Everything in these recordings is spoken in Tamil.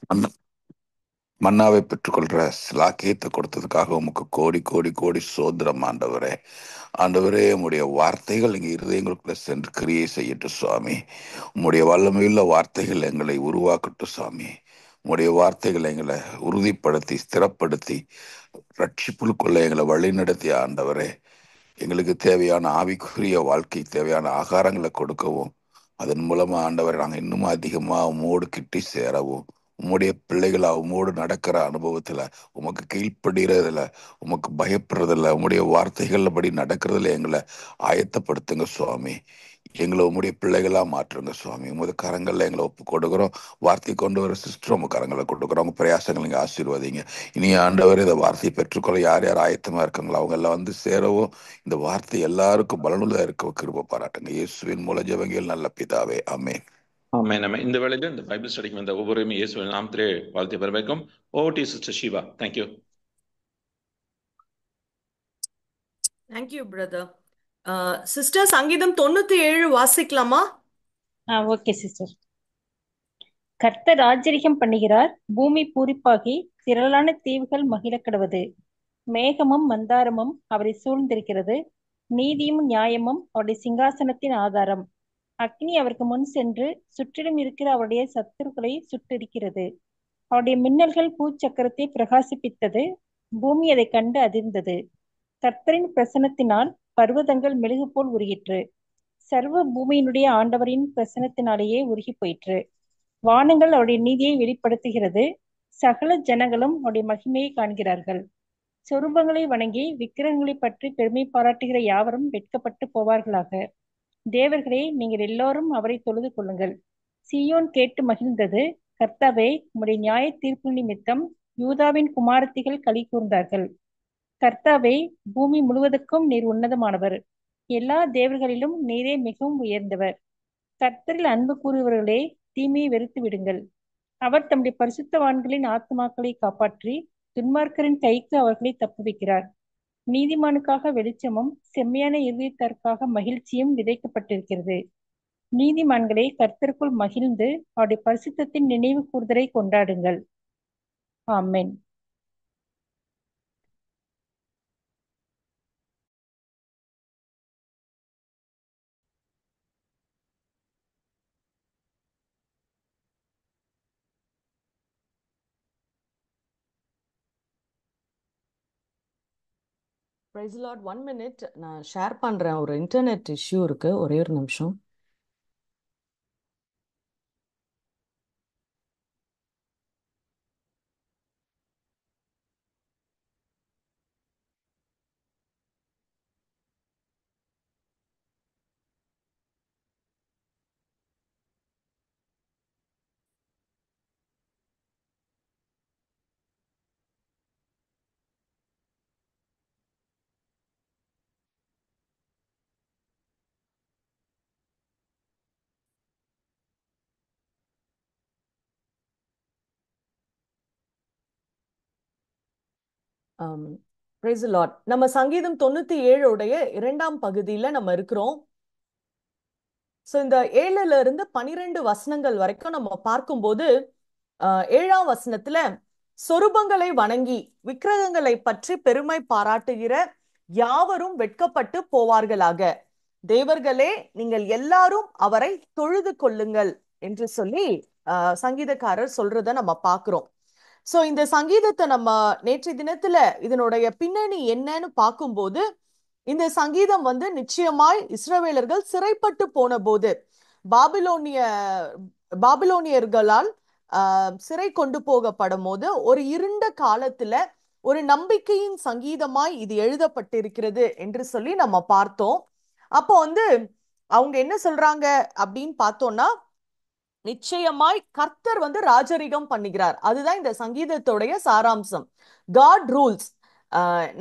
மன்ன- மன்னாவை பெற்றுக்கொள்ற சிலாக்கியத்தை கொடுத்ததுக்காக உமக்கு கோடி கோடி கோடி சோத்திரம் ஆண்டவரே. ஆண்டவரே, உம்முடைய வார்த்தைகள் எங்கள் இருதயங்களுக்குள்ள சென்று கிரியை செய்யட்டும் சுவாமி. உம்முடைய வல்லமையுள்ள வார்த்தைகள் எங்களை உருவாக்கட்டும் சுவாமி. உம்முடைய வார்த்தைகளை எங்களை உறுதிப்படுத்தி ஸ்திரப்படுத்தி ரட்சிப்புக்குள்ள எங்களை வழிநடத்திய ஆண்டவரே, எங்களுக்கு தேவையான ஆவிக்குரிய வாழ்க்கை தேவையான ஆகாரங்களை கொடுக்கவும், அதன் மூலமா ஆண்டவரை நாங்கள் இன்னும் அதிகமா உம்மோடு கிட்டி சேரவும், உம்முடைய பிள்ளைகளா உம்மோடு நடக்கிற அனுபவத்துல, உமக்கு கீழ்ப்படுகிறதுல, உமக்கு பயப்படுறதில்ல, உம்முடைய வார்த்தைகள் படி நடக்கிறதுல எங்களை ஆயத்தப்படுத்துங்க சுவாமி. எங்களை உம்முடைய பிள்ளைகளா மாற்றுங்க சுவாமி. உமது கரங்கள்ல எங்களை ஒப்பு கொடுக்குறோம். வார்த்தை கொண்டு வர சிஸ்டர் உங்க கரங்களை கொடுக்குறோம். உங்க பிரயாசங்களை நீங்க ஆசீர்வதிங்க. இனி ஆண்டவர் இந்த வார்த்தையை பெற்றுக்கொள்ள யார் யார் ஆயத்தமா இருக்காங்களோ அவங்க எல்லாம் வந்து சேரவும், இந்த வார்த்தை எல்லாருக்கும் பலனுள்ள இருக்க கிருபை பாராட்டுங்க. இயேசுவின் மூல ஜெபங்கள் நல்ல பிதாவே, ஆமென். ஆமென். நம்ம இந்த வேளையில இந்த பைபிள் ஸ்டடிக்கு வந்த ஒவ்வொருவரையும் இயேசுவின் நாமத்திலே வாழ்த்தி வரவேற்கும். Over to sister Sheeva. Thank you. Thank you brother. Sister, சங்கீதம் 97 வாசிக்கலாமா? Okay sister. கர்த்தர் ராஜரிகம் பண்ணுகிறார், பூமி பூரிப்பாகி திரளான தீவுகள் மகிழ கடவது. மேகமும் மந்தாரமும் அவரை சூழ்ந்திருக்கிறது, நீதியும் நியாயமும் அவருடைய சிங்காசனத்தின் ஆதாரம். அக்னி அவருக்கு முன் சென்று சுற்றிலும் இருக்கிற அவருடைய சத்துருக்களை சுட்டெரிக்கிறது. அவருடைய மின்னல்கள் பூச்சக்கரத்தை பிரகாசிப்பித்தது, பூமி அதை கண்டு அதிர்ந்தது. கர்த்தரின் பிரசனத்தினால் பர்வதங்கள் மெழுகு போல் உருகிற்று, சர்வ பூமியினுடைய ஆண்டவரின் பிரசனத்தினாலேயே உருகி போயிற்று. வானங்கள் அவருடைய நீதியை வெளிப்படுத்துகிறது, சகல ஜனங்களும் அவருடைய மகிமையை காண்கிறார்கள். சொரூபங்களை வணங்கி விக்கிரகங்களை பற்றி பெருமை பாராட்டுகிற யாவரும் வெட்கப்பட்டு போவார்களாக. தேவர்களே, நீங்கள் எல்லோரும் அவரை தொழுது கொள்ளுங்கள். சீயோன் கேட்டு மகிழ்ந்தது, கர்த்தாவே உம்முடைய நியாய தீர்ப்பு நிமித்தம் யூதாவின் குமாரத்திகள் களி கூர்ந்தார்கள். கர்த்தாவே, பூமி முழுவதுக்கும் நீர் உன்னதமானவர், எல்லா தேவர்களிலும் நீரே மிகவும் உயர்ந்தவர். கர்த்தரில் அன்பு கூறுபவர்களே, தீமையை வெறுத்து விடுங்கள். அவர் தம்முடைய பரிசுத்தவான்களின் ஆத்துமாக்களை காப்பாற்றி துன்மார்க்கரின் கைக்கு அவர்களை தப்புவிக்கிறார். நீதிமானுக்காக வெளிச்சமும் செம்மையான இருதயத்தாருக்காக மகிழ்ச்சியும் விதைக்கப்பட்டிருக்கிறது. நீதிமான்களே, கர்த்தருக்குள் மகிழ்ந்து அவருடைய பரிசுத்தத்தின் நினைவு கூர்தலை கொண்டாடுங்கள். ஆமென். Praise Lord. 1 minute, நான் ஷேர் பண்றேன். ஒரு இன்டர்நெட் இஷ்யூ இருக்கு, ஒரே ஒரு நிமிஷம். Praise Lord. நம்ம சங்கீதம் 97 உடைய 2ஆம் பகுதியில நம்ம இருக்கிறோம். ஸோ இந்த 7ல இருந்து 12 வசனங்கள் வரைக்கும் நம்ம பார்க்கும்போது 7ஆம் வசனத்துல சொரூபங்களை வணங்கி விக்கிரகங்களை பற்றி பெருமை பாராட்டுகிற யாவரும் வெட்கப்பட்டு போவார்களாக. தேவர்களே, நீங்கள் எல்லாரும் அவரை தொழுது கொள்ளுங்கள் என்று சொல்லி சங்கீதக்காரர் சொல்றத நம்ம பார்க்கிறோம். சோ இந்த சங்கீதத்தை நம்ம நேற்றைய தினத்துல இதனுடைய பின்னணி என்னன்னு பார்க்கும்போது, இந்த சங்கீதம் வந்து நிச்சயமாய் இஸ்ரவேலர்கள் சிறைப்பட்டு போன போது பாபிலோனியர்களால் சிறை கொண்டு போகப்படும் போது ஒரு இருண்ட காலத்துல ஒரு நம்பிக்கையின் சங்கீதமாய் இது எழுதப்பட்டிருக்கிறது என்று சொல்லி நம்ம பார்த்தோம். அப்போ வந்து அவங்க என்ன சொல்றாங்க அப்படின்னு பார்த்தோம்னா, நிச்சயமாய் கர்த்தர் வந்து ராஜரிகம் பண்ணுகிறார். அதுதான் இந்த சங்கீதத்துடைய சாராம்சம். God rules.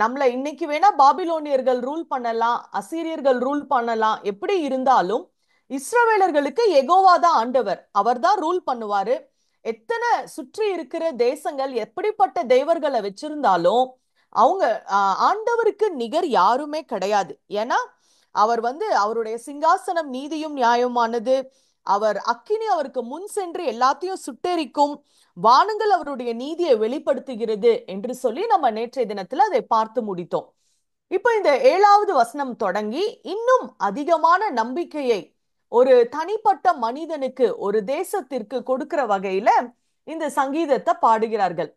நம்மள இன்னைக்கு வேணா பாபிலோனியர்கள் ரூல் பண்ணலாம், அசீரியர்கள் ரூல் பண்ணலாம், எப்படி இருந்தாலும் இஸ்ரவேலர்களுக்கு யெகோவா தான் ஆண்டவர், அவர் தான் ரூல் பண்ணுவாரு. எத்தனை சுற்றி இருக்கிற தேசங்கள் எப்படிப்பட்ட தேவர்களை வச்சிருந்தாலும் அவங்க ஆண்டவருக்கு நிகர் யாருமே கிடையாது. ஏன்னா அவர் வந்து அவருடைய சிங்காசனம் நீதியும் நியாயமானது, அவர் அக்கினி அவருக்கு முன் சென்று எல்லாத்தையும் சுட்டெரிக்கும், வானங்கள் அவருடைய நீதியை வெளிப்படுத்துகிறது என்று சொல்லி நம்ம நேற்றைய தினத்துல அதை பார்த்து முடித்தோம். இப்ப இந்த 7வது வசனம் தொடங்கி இன்னும் அதிகமான நம்பிக்கையை ஒரு தனிப்பட்ட மனிதனுக்கு, ஒரு தேசத்திற்கு கொடுக்கிற வகையில இந்த சங்கீதத்தை பாடுகிறார்கள்.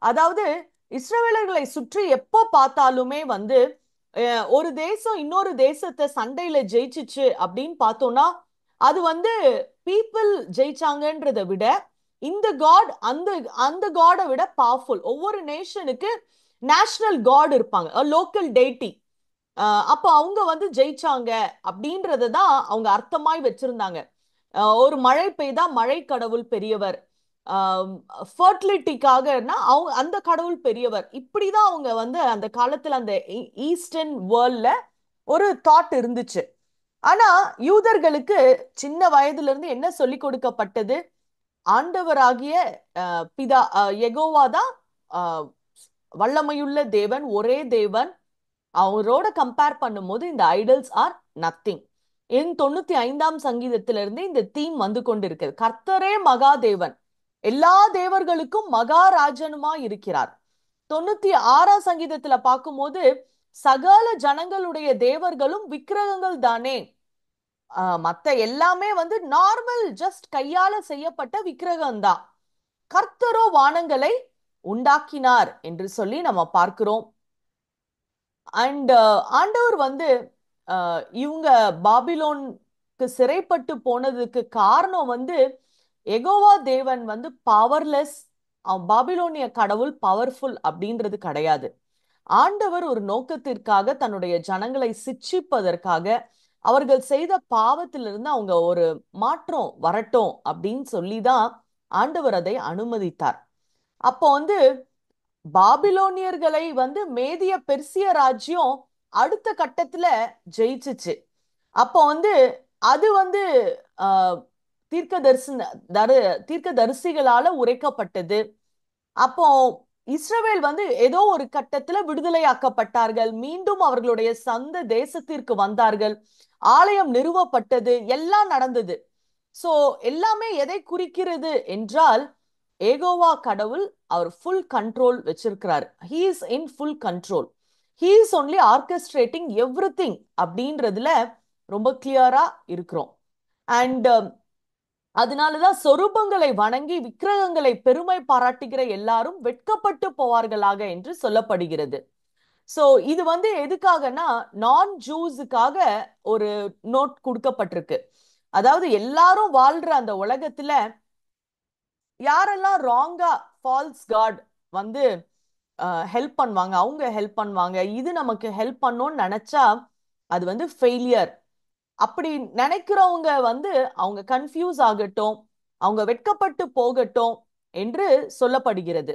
அதாவது இஸ்ரவேலர்களை சுற்றி எப்போ பார்த்தாலுமே வந்து ஒரு தேசம் இன்னொரு தேசத்தை சண்டையில ஜெயிச்சுச்சு அப்படின்னு பார்த்தோம்னா அது வந்து பீப்புள் ஜெயிச்சாங்கன்றதை விட இந்த காட் அந்த அந்த காடை விட பவர்ஃபுல். ஒவ்வொரு நேஷனுக்கு நேஷனல் காட் இருப்பாங்க, லோக்கல் டெய்டி. அப்போ அவங்க வந்து ஜெயிச்சாங்க அப்படின்றத தான் அவங்க அர்த்தமாய் வச்சிருந்தாங்க. ஒரு மழை பெய்தா மழை கடவுள் பெரியவர், ஃபர்டிலிட்டிக்காகனா அவங்க அந்த கடவுள் பெரியவர். இப்படிதான் அவங்க வந்து அந்த காலத்துல அந்த ஈஸ்டர்ன் வேர்ல்ட்ல ஒரு தாட் இருந்துச்சு. ஆனா யூதர்களுக்கு சின்ன வயதுல இருந்து என்ன சொல்லி கொடுக்கப்பட்டது? ஆண்டவராகிய பிதா யெகோவா தான் வல்லமையுள்ள தேவன், ஒரே தேவன். அவரோட கம்பேர் பண்ணும்போது இந்த ஐடல்ஸ் ஆர் நத்திங். 95ஆம் சங்கீதத்திலிருந்து இந்த தீம் வந்து கொண்டிருக்கிறது. கர்த்தரே மகாதேவன், எல்லா தேவர்களுக்கும் மகாராஜனுமா இருக்கிறார். 96ஆம் சங்கீதத்துல பார்க்கும்போது சகல ஜனங்களுடைய தேவர்களும் விக்கிரகங்கள் தானே, மத்த எல்லாமே வந்து நார்மல் ஜஸ்ட் கையால செய்யப்பட்ட விக்கிரகம் தான், கர்த்தரோ வானங்களை உண்டாக்கினார் என்று சொல்லி நம்ம பார்க்கிறோம். அண்ட் ஆண்டவர் வந்து இவங்க பாபிலோனுக்கு சிறைப்பட்டு போனதுக்கு காரணம் வந்து யெகோவா தேவன் வந்து பவர்லெஸ், பாபிலோனிய கடவுள் பவர்ஃபுல் அப்படின்றது கிடையாது. ஆண்டவர் ஒரு நோக்கத்திற்காக தன்னுடைய ஜனங்களை சிட்சிப்பதற்காக அவர்கள் செய்த பாவத்திலிருந்து அவங்க ஒரு மாற்றம் வரட்டும் அப்படின்னு சொல்லிதான் ஆண்டவர் அதை அனுமதித்தார். அப்போ வந்து பாபிலோனியர்களை வந்து மேதிய பெர்சிய ராஜ்யம் அடுத்த கட்டத்துல ஜெயிச்சுச்சு. அப்போ வந்து அது வந்து தீர்க்கதரிசிகளால உரைக்கப்பட்டது. அப்போ இஸ்ரவேல் வந்து ஏதோ ஒரு கட்டத்துல விடுதலையாக்கப்பட்டார்கள், மீண்டும் அவர்களுடைய சொந்த தேசத்திற்கு வந்தார்கள், ஆலயம் நிறுவப்பட்டது, எல்லாம் நடந்தது. சோ எல்லாமே எதை குறிக்கிறது என்றால் யெகோவா கடவுள் அவர் ஃபுல் கண்ட்ரோல் வச்சிருக்கிறார். He is in full control, he is only orchestrating everything அப்படின்றதுல ரொம்ப கிளியரா இருக்கிறோம். அண்ட் அதனாலதான் சொரூபங்களை வணங்கி விக்கிரகங்களை பெருமை பாராட்டுகிற எல்லாரும் வெட்கப்பட்டு போவார்களாக என்று சொல்லப்படுகிறது. சோ இது வந்து எதுக்காகனா நான் ஜூஸுக்காக ஒரு நோட் கொடுக்கப்பட்டிருக்கு. அதாவது எல்லாரும் வாழ்ற அந்த உலகத்துல யாரெல்லாம் ராங்கா ஃபால்ஸ் காட் வந்து ஹெல்ப் பண்ணுவாங்க, அவங்க ஹெல்ப் பண்ணுவாங்க, இது நமக்கு ஹெல்ப் பண்ணோம்னு நினைச்சா அது வந்து ஃபெயிலியர். அப்படி நினைக்கிறவங்க வந்து அவங்க கன்ஃபியூஸ் ஆகட்டும், அவங்க வெட்கப்பட்டு போகட்டும் என்று சொல்லப்படுகிறது.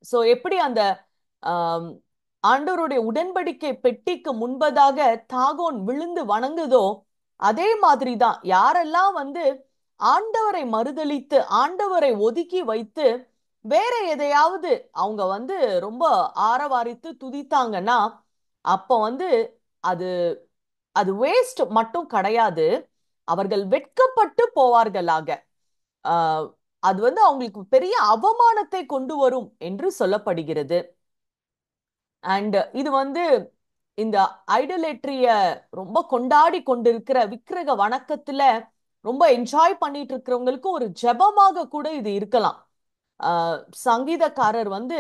சோ எப்படி அந்த ஆண்டவருடைய உடன்படிக்கை பெட்டிக்கு முன்பதாக தாகோன் விழுந்து வணங்குதோ அதே மாதிரிதான் யாரெல்லாம் வந்து ஆண்டவரை மறுதலித்து ஆண்டவரை ஒதுக்கி வைத்து வேற எதையாவது அவங்க வந்து ரொம்ப ஆரவாரித்து துதித்தாங்கன்னா அப்ப வந்து அது அது வேஸ்ட் மட்டும் கிடையாது, அவர்கள் வெட்கப்பட்டு போவார்களாக. அது வந்து அவங்களுக்கு பெரிய அவமானத்தை கொண்டு வரும் என்று சொல்லப்படுகிறது. அண்ட் இது வந்து இந்த ஐடலேட்ரிய ரொம்ப கொண்டாடி கொண்டிருக்கிற விக்கிரக வணக்கத்துல ரொம்ப என்ஜாய் பண்ணிட்டு இருக்கிறவங்களுக்கு ஒரு ஜெபமாக கூட இது இருக்கலாம். சங்கீதக்காரர் வந்து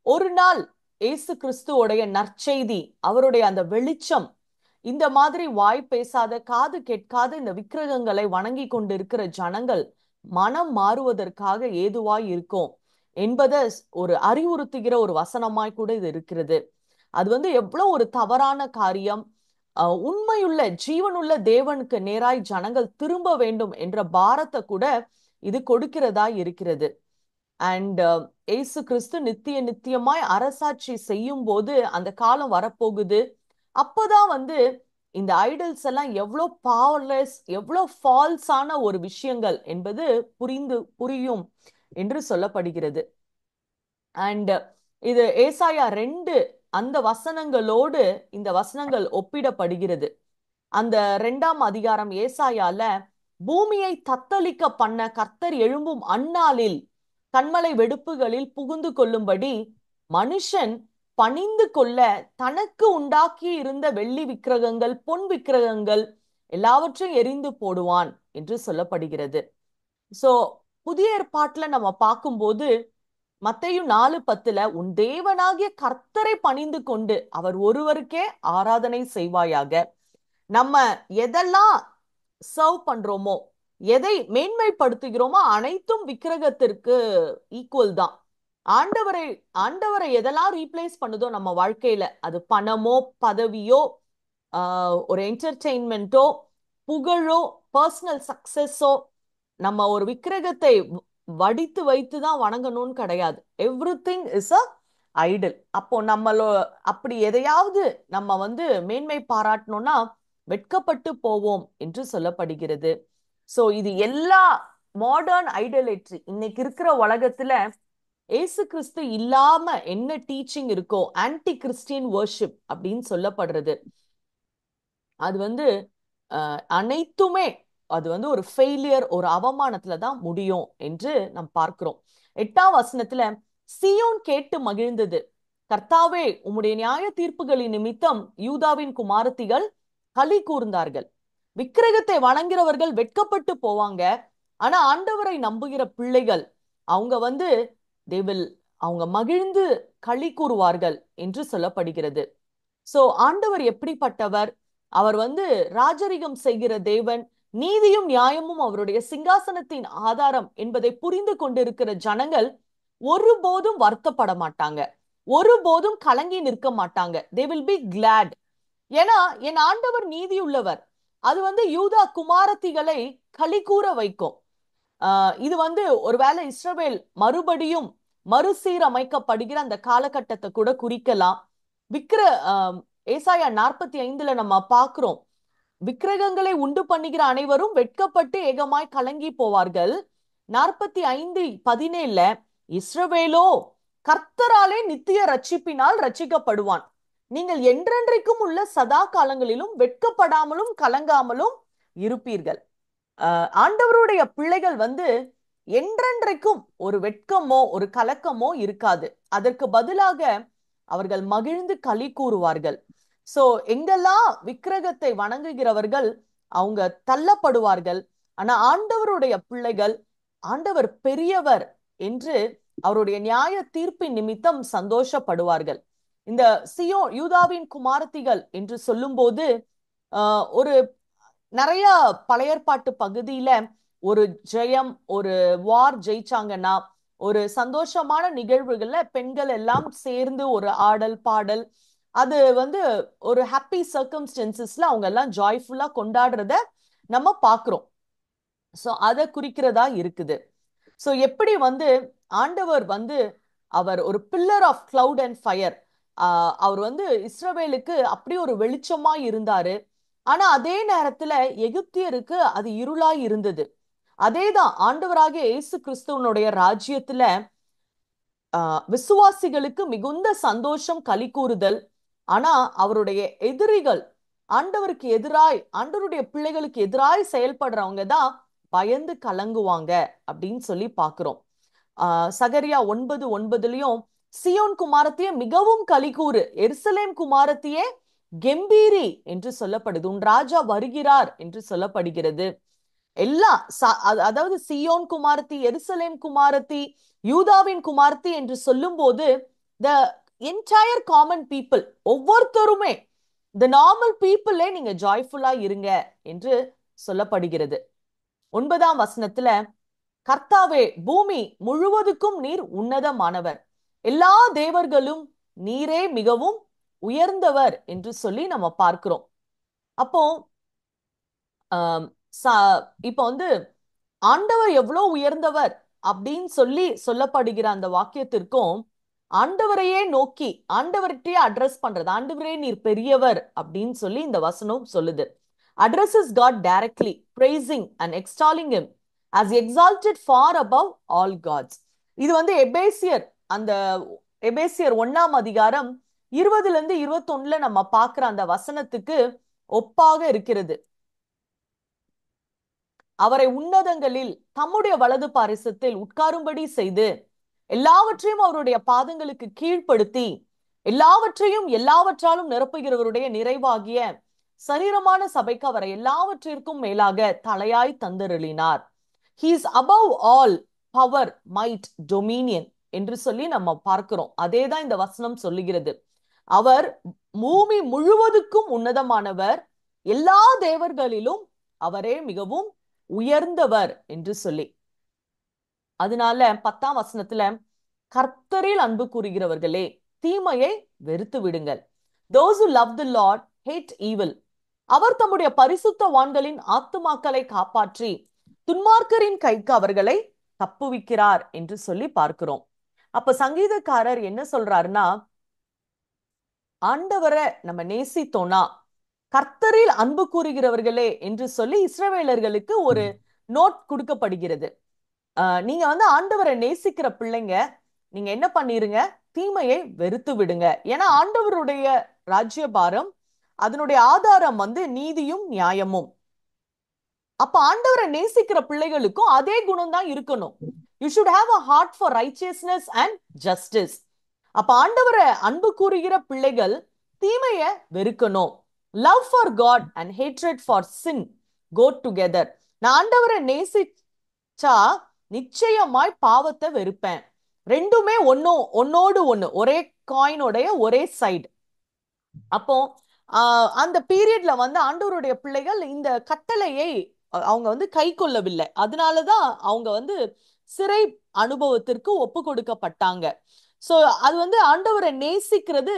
ஒரு நாள் இயேசு கிறிஸ்துவோடைய நற்செய்தி, அவருடைய அந்த வெளிச்சம், இந்த மாதிரி வாய் பேசாத காது கேட்காத இந்த விக்கிரகங்களை வணங்கி கொண்டிருக்கிற ஜனங்கள் மனம் மாறுவதற்காக ஏதுவாய் இருக்கும் என்பதை ஒரு அறிவுறுத்துகிற ஒரு வசனமாய் கூட இது இருக்கிறது. அது வந்து எவ்வளவு ஒரு தவறான காரியம். உண்மையுள்ள ஜீவனுள்ள தேவனுக்கு நேராய் ஜனங்கள் திரும்ப வேண்டும் என்ற பாரத்தை கூட இது கொடுக்கிறதா இருக்கிறது. அண்ட் இயேசு கிறிஸ்து நித்திய நித்தியமாய் அரசாட்சி செய்யும் போது அந்த காலம் வரப்போகுது. அப்போதான் வந்து இந்த ஐடல்ஸ் எல்லாம் எவ்வளவு பவர்லெஸ், எவ்வளவு ஃபால்ஸான ஒரு விஷயங்கள் என்பது புரியும் என்று சொல்லப்படுகிறது. அண்ட் இது ஏசாயா 2 அந்த வசனங்களோடு இந்த வசனங்கள் ஒப்பிடப்படுகிறது. அந்த 2ஆம் அதிகாரம் ஏசாயால பூமியை தத்தளிக்க பண்ண கர்த்தர் எழும்பும் அந்நாளில் கன்மலை வெடுப்புகளில் புகுந்து கொள்ளும்படி மனுஷன் பணிந்து கொள்ள தனக்கு உண்டாக்கி இருந்த வெள்ளி விக்கிரகங்கள், பொன் விக்கிரகங்கள் எல்லாவற்றையும் எரிந்து போடுவான் என்று சொல்லப்படுகிறது. சோ புதிய ஏற்பாட்டுல நம்ம பார்க்கும்போது மத்தேயு 4:10 உன் தேவனாகிய கர்த்தரை பணிந்து கொண்டு அவர் ஒருவருக்கே ஆராதனை செய்வாயாக. நம்ம எதெல்லாம் சர்வ் பண்றோமோ, எதை மேன்மைப்படுத்துகிறோமோ அனைத்தும் விக்கிரகத்திற்கு ஈக்குவல் தான். ஆண்டவரை எதெல்லாம் ரீப்ளேஸ் பண்ணுதோ நம்ம வாழ்க்கையில, அது பணமோ பதவியோ ஒரு என்டர்டெயின்மெண்ட்டோ புகழோ பர்சனல் சக்சஸோ, நம்ம ஒரு விக்கிரகத்தை வடித்து வைத்து தான் வணங்கணும்னு கிடையாது. Everything is a Idol. அப்போ அப்படி எதையாவது நம்ம மேன்மை பாராட்டணும்னா வெட்கப்பட்டு போவோம் என்று சொல்லப்படுகிறது. சோ இது எல்லா மாடர்ன் ஐடலேட்ரி இன்னைக்கு இருக்கிற உலகத்துல ஏசு கிறிஸ்து இல்லாம என்ன டீச்சிங் இருக்கோ, ஆன்டி கிறிஸ்டியன் வர்ஷிப் அப்படின்னு சொல்லப்படுறது, அது அனைத்துமே அது ஒரு ஃபெயிலியர், ஒரு அவமானத்துல தான் முடியும் என்று நாம் பார்க்கிறோம். 8ஆம் வசனத்துல சீயோன் கேட்டு மகிழ்ந்தது, கர்த்தாவே உம்முடைய நியாய தீர்ப்புகளின் நிமித்தம் யூதாவின் குமாரத்திகள் களி கூர்ந்தார்கள். விக்கிரகத்தை வணங்குகிறவர்கள் வெட்கப்பட்டு போவாங்க. ஆனா ஆண்டவரை நம்புகிற பிள்ளைகள் அவங்க அவங்க மகிழ்ந்து களி கூறுவார்கள் என்று சொல்லப்படுகிறது. சோ ஆண்டவர் எப்படிப்பட்டவர்? அவர் ராஜரிகம் செய்கிற தேவன், நீதியும் நியாயமும் அவருடைய சிங்காசனத்தின் ஆதாரம் என்பதை புரிந்து கொண்டிருக்கிற ஜனங்கள் ஒருபோதும் வருத்தப்பட மாட்டாங்க, ஒருபோதும் கலங்கி நிற்க மாட்டாங்க. they will be glad. ஏன்னா என் ஆண்டவர் நீதி உள்ளவர். அது யூதா குமாரத்திகளை களி கூற வைக்கும். இது ஒருவேளை இஸ்ரவேல் மறுபடியும் மறுசீரமைக்கப்படுகிற அந்த காலகட்டத்தை கூட குறிக்கலாம். ஏசாயா 45 நம்ம பார்க்கிறோம், விக்கிரகங்களை உண்டு பண்ணுகிற அனைவரும் வெட்கப்பட்டு ஏகமாய் கலங்கி போவார்கள். 45:17 இஸ்ரவேலோ கர்த்தராலே நித்திய ரட்சிப்பினால் ரட்சிக்கப்படுவான். நீங்கள் என்றென்றைக்கும் உள்ள சதா காலங்களிலும் வெட்கப்படாமலும் கலங்காமலும் இருப்பீர்கள். ஆண்டவருடைய பிள்ளைகள் என்றென்றைக்கும் ஒரு வெட்கமோ ஒரு கலக்கமோ இருக்காது. அதற்கு பதிலாக அவர்கள் மகிழ்ந்து களி கூறுவார்கள். சோ எங்கெல்லாம் விக்கிரகத்தை வணங்குகிறவர்கள் அவங்க தள்ளப்படுவார்கள். ஆனா ஆண்டவருடைய பிள்ளைகள் ஆண்டவர் பெரியவர் என்று அவருடைய நியாய தீர்ப்பின் நிமித்தம் சந்தோஷப்படுவார்கள். இந்த யூதாவின் குமாரத்திகள் என்று சொல்லும் போது ஒரு நிறைய பழையற்பாட்டு பகுதியில ஒரு ஜெயம், ஒரு வார் ஜெயிச்சாங்கன்னா ஒரு சந்தோஷமான நிகழ்வுகள்ல பெண்கள் எல்லாம் சேர்ந்து ஒரு ஆடல் பாடல், அது ஒரு ஹாப்பி சர்க்கம்ஸ்டன்சஸ்ல அவங்க எல்லாம் ஜாய்ஃபுல்லா கொண்டாடுறத நம்ம பாக்குறோம். சோ அதை குறிக்கிறதா இருக்குது. சோ எப்படி ஆண்டவர் அவர் ஒரு pillar of cloud and fire, அவர் இஸ்ரவேலுக்கு அப்படி ஒரு வெளிச்சமா இருந்தாரு. ஆனா அதே நேரத்துல எகிப்தியருக்கு அது இருளாய் இருந்தது. அதேதான் ஆண்டவராகிய இயேசு கிறிஸ்துவனுடைய ராஜ்யத்துல விசுவாசிகளுக்கு மிகுந்த சந்தோஷம், களி கூறுதல். ஆனா அவருடைய எதிரிகள், ஆண்டவருக்கு எதிராய், ஆண்டவருடைய பிள்ளைகளுக்கு எதிராய் செயல்படுறவங்க தான் பயந்து கலங்குவாங்க அப்படின்னு சொல்லி பாக்குறோம். சகரியா 9:9 சியோன் குமாரத்தியே மிகவும் களி கூறு, எருசலேம் குமாரத்தியே கெம்பீரி என்று சொல்லப்படுது, உன் ராஜா வருகிறார் என்று சொல்லப்படுகிறது. எல்லாம் அதாவது சியோன் குமாரத்தி, எருசலேம் குமாரத்தி, யூதாவின் குமாரத்தி என்று சொல்லும் போது the entire common people, ஒவ்வொருத்தருமே the normal people நீங்க ஜாய்ஃபுல்லா இருங்க என்று சொல்லப்படுகிறது. 9ஆம் வசனத்துல கர்த்தாவே பூமி முழுவதுக்கும் நீர் உன்னதமானவர், எல்லா தேவர்களும் நீரே மிகவும் உயர்ந்தவர் என்று சொல்லி நம்ம பார்க்கிறோம். அப்போ இப்போ ஆண்டவர் எவ்வளவு உயர்ந்தவர் அப்படின்னு சொல்லப்படுகிற அந்த வாக்கியத்திற்கும் ஆண்டவரையே நோக்கி ஆண்டவர்கிட்டயே அட்ரஸ் பண்றது, ஆண்டவரே நீர் பெரியவர் அப்படின்னு சொல்லி இந்த வசனம் சொல்லுது. addresses God directly, praising and extolling him as exalted far above all gods. இது எபேசியர், அந்த எபேசியர் 1ஆம் அதிகாரம் 20-21 நம்ம பார்க்கிற அந்த வசனத்துக்கு ஒப்பாக இருக்கிறது. அவரை உன்னதங்களில் தம்முடைய வலது பாரிசத்தில் உட்காரும்படி செய்து எல்லாவற்றையும் அவருடைய பாதங்களுக்கு கீழ்ப்படுத்தி எல்லாவற்றையும் எல்லாவற்றாலும் நிரப்புகிறவருடைய நிறைவாகிய சரீரமான சபைக்கு அவரை எல்லாவற்றிற்கும் மேலாக தலையாய் தந்தருளினார். He is above all power, might, dominion என்று சொல்லி நம்ம பார்க்கிறோம். அதேதான் இந்த வசனம் சொல்லுகிறது. அவர் பூமி முழுவதுக்கும் உன்னதமானவர், எல்லா தேவர்களிலும் அவரே மிகவும் உயர்ந்தவர் என்று சொல்லி. அதனால 10ஆம் வசனத்துல கர்த்தரில் அன்பு கூறுகிறவர்களே தீமையை வெறுத்து விடுங்கள். Those who love the Lord hate evil. அவர் தம்முடைய பரிசுத்தவான்களின் ஆத்துமாக்களை காப்பாற்றி துன்மார்க்கரின் கைக்கு அவர்களை தப்புவிக்கிறார் என்று சொல்லி பார்க்கிறோம். அப்ப சங்கீதக்காரர் என்ன சொல்றாருன்னா, ஆண்டவரை நம்ம நேசித்தோம்னா கர்த்தரில் அன்பு கூறுகிறவர்களே என்று சொல்லி இஸ்ரவேலர்களுக்கு ஒரு நோட் கொடுக்கப்படுகிறது. நீங்க ஆண்டவரை நேசிக்கிற பிள்ளைங்க, நீங்க என்ன பண்ணிருங்க, தீமையை வெறுத்து விடுங்க. ஏன்னா ஆண்டவருடைய ராஜ்யபாரம் அதனுடைய ஆதாரம் நீதியும் நியாயமும். அப்ப ஆண்டவரை நேசிக்கிற பிள்ளைகளுக்கும் அதே குணம் தான் இருக்கணும். You should have a heart for righteousness and justice. அப்ப ஆண்டவரை அன்பு கூறுகிற பிள்ளைகள் தீமையை வெறுக்கணும். Love for God and hatred for sin go together. நான் ஆண்டவரை நேசிச்சா நிச்சயமாய் பாவத்தை வெறுப்பேன். ரெண்டுமே ஒன்னோடு ஒண்ணு, ஒரே காயினோடைய ஒரே சைடு. அப்போ அந்த பீரியட்ல ஆண்டவருடைய பிள்ளைகள் இந்த கட்டளையை அவங்க கை கொள்ளவில்லை. அதனாலதான் அவங்க சிறை அனுபவத்திற்கு ஒப்பு கொடுக்கப்பட்டாங்க. சோ அது ஆண்டவரை நேசிக்கிறது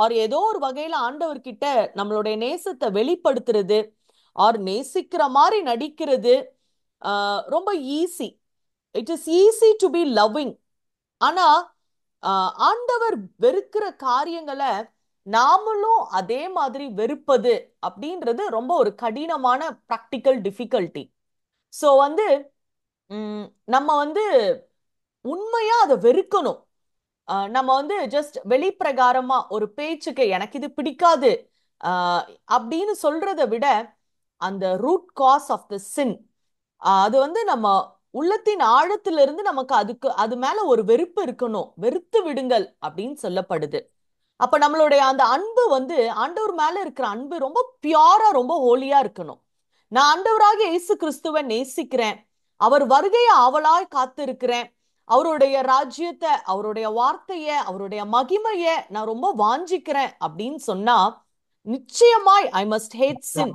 ஆர் ஏதோ ஒரு வகையில ஆண்டவர்கிட்ட நம்மளுடைய நேசத்தை வெளிப்படுத்துறது ஆர் நேசிக்கிற மாதிரி நடிக்கிறது ரொம்ப easy. It is easy to be loving. ஆனா ஆண்டவர் வெறுக்கிற காரியங்களை நாமளும் அதே மாதிரி வெறுப்பது அப்படின்றது ரொம்ப ஒரு கடினமான பிராக்டிக்கல் டிஃபிகல்ட்டி. ஸோ நம்ம உண்மையா அதை வெறுக்கணும். நம்ம ஜஸ்ட் வெளிப்பிரகாரமா ஒரு பேச்சுக்கு எனக்கு இது பிடிக்காது அப்படின்னு சொல்றதை விட அந்த ரூட் காஸ் ஆஃப் த சின் அது நம்ம உள்ளத்தின் ஆழத்திலிருந்து நமக்கு அது மேல ஒரு வெறுப்பு இருக்கணும். வெறுத்து விடுங்கள் அப்படின்னு சொல்லப்படுது. அப்ப நம்மளுடைய அந்த அன்பு ஆண்டவர் மேல இருக்கிற அன்பு ரொம்ப பியூரா ரொம்ப ஹோலியா இருக்கணும். நான் ஆண்டவராக இயேசு கிறிஸ்துவை நேசிக்கிறேன், அவர் வருகையை ஆவலாய் காத்திருக்கிறேன், அவருடைய ராஜ்யத்தை, அவருடைய வார்த்தைய, அவருடைய மகிமைய நான் ரொம்ப வாஞ்சிக்கிறேன் அப்படின்னு சொன்னா நிச்சயமாய் I must hate sin.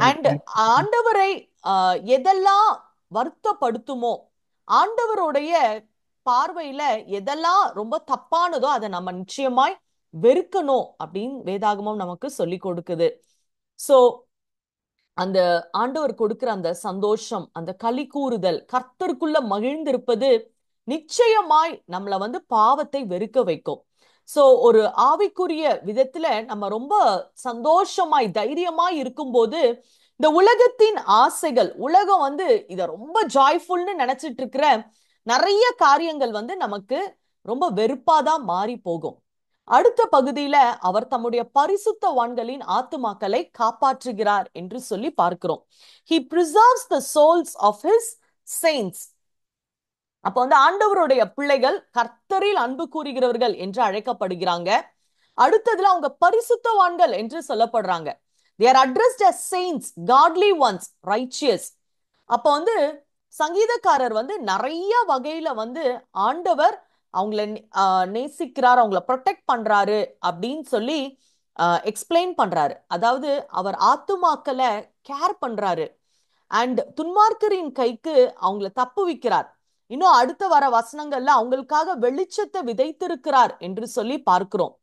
And ஆண்டவரை எதெல்லாம் வருத்தப்படுத்துமோ, ஆண்டவருடைய பார்வையில எதெல்லாம் ரொம்ப தப்பானதோ அதை நம்ம நிச்சயமாய் வெறுக்கணும் அப்படின்னு வேதாகமம் நமக்கு சொல்லி கொடுக்குது. சோ அந்த ஆண்டவர் கொடுக்கிற அந்த சந்தோஷம், அந்த களி கூறுதல், கர்த்தருக்குள்ள மகிழ்ந்திருப்பது நிச்சயமாய் நம்மள பாவத்தை வெறுக்க வைக்கும். சோ ஒரு ஆவிக்குரிய விதத்துல நம்ம ரொம்ப சந்தோஷமாய் தைரியமாய் இருக்கும்போது இந்த உலகத்தின் ஆசைகள், உலகம் இத ரொம்ப ஜாய்ஃபுல்னு நினைச்சிட்டு இருக்கிற நிறைய காரியங்கள் நமக்கு ரொம்ப வெறுப்பாதான் மாறி போகும். அடுத்த பகுதியில அவர் தம்முடைய பரிசுத்தவான்களின் ஆத்துமாக்களை காப்பாற்றுகிறார் என்று சொல்லி பார்க்கிறோம். He preserves the souls of his saints. அப்ப ஆண்டவருடைய பிள்ளைகள் கர்த்தரில் அன்பு கூறுகிறவர்கள் என்று அழைக்கப்படுகிறாங்க. அடுத்ததுல அவங்க பரிசுத்தவான்கள் என்று சொல்லப்படுறாங்க. They are addressed as saints, godly ones, righteous. அப்ப சங்கீதக்காரர் நிறைய வகையில ஆண்டவர் அவங்கள நேசிக்கிறார், அவங்கள ப்ரொடெக்ட் பண்றாரு அப்படின்னு சொல்லி எக்ஸ்பிளைன் பண்றாரு. அதாவது அவர் ஆத்துமாக்களை கேர் பண்றாரு அண்ட் துன்மார்க்கரின் கைக்கு அவங்கள தப்புவிக்கிறார். இன்னும் அடுத்த வர வசனங்கள்ல அவங்களுக்காக வெளிச்சத்தை விதைத்திருக்கிறார் என்று சொல்லி பார்க்கிறோம்.